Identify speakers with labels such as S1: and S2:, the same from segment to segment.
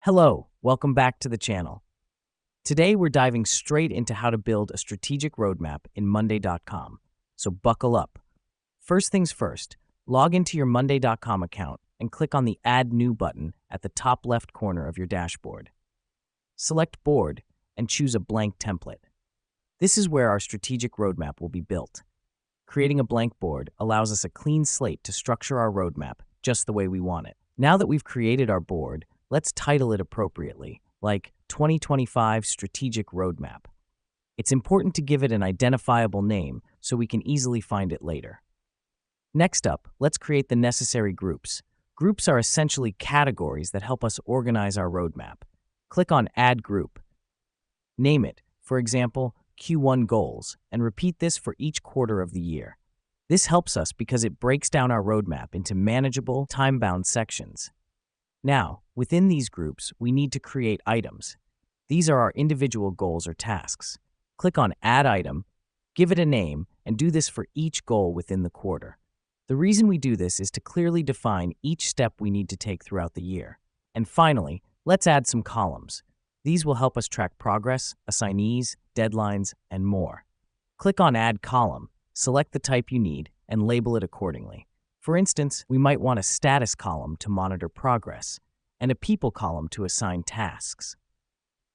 S1: Hello, welcome back to the channel. Today we're diving straight into how to build a strategic roadmap in Monday.com, so buckle up. First things first, log into your Monday.com account and click on the Add New button at the top left corner of your dashboard. Select Board and choose a blank template. This is where our strategic roadmap will be built. Creating a blank board allows us a clean slate to structure our roadmap just the way we want it. Now that we've created our board, let's title it appropriately, like 2025 Strategic Roadmap. It's important to give it an identifiable name so we can easily find it later. Next up, let's create the necessary groups. Groups are essentially categories that help us organize our roadmap. Click on Add Group. Name it, for example, Q1 Goals, and repeat this for each quarter of the year. This helps us because it breaks down our roadmap into manageable, time-bound sections. Now, within these groups, we need to create items. These are our individual goals or tasks. Click on Add Item, give it a name, and do this for each goal within the quarter. The reason we do this is to clearly define each step we need to take throughout the year. And finally, let's add some columns. These will help us track progress, assignees, deadlines, and more. Click on Add Column, select the type you need, and label it accordingly. For instance, we might want a status column to monitor progress and a people column to assign tasks.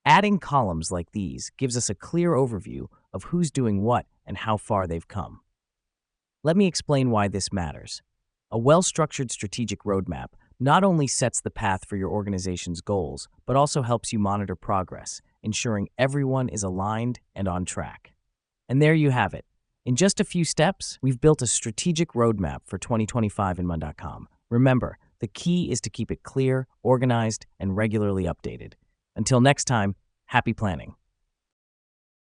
S1: Adding columns like these gives us a clear overview of who's doing what and how far they've come. Let me explain why this matters. A well-structured strategic roadmap not only sets the path for your organization's goals, but also helps you monitor progress, ensuring everyone is aligned and on track. And there you have it. In just a few steps, we've built a strategic roadmap for 2025 in Mon.com. Remember, the key is to keep it clear, organized, and regularly updated. Until next time, happy planning.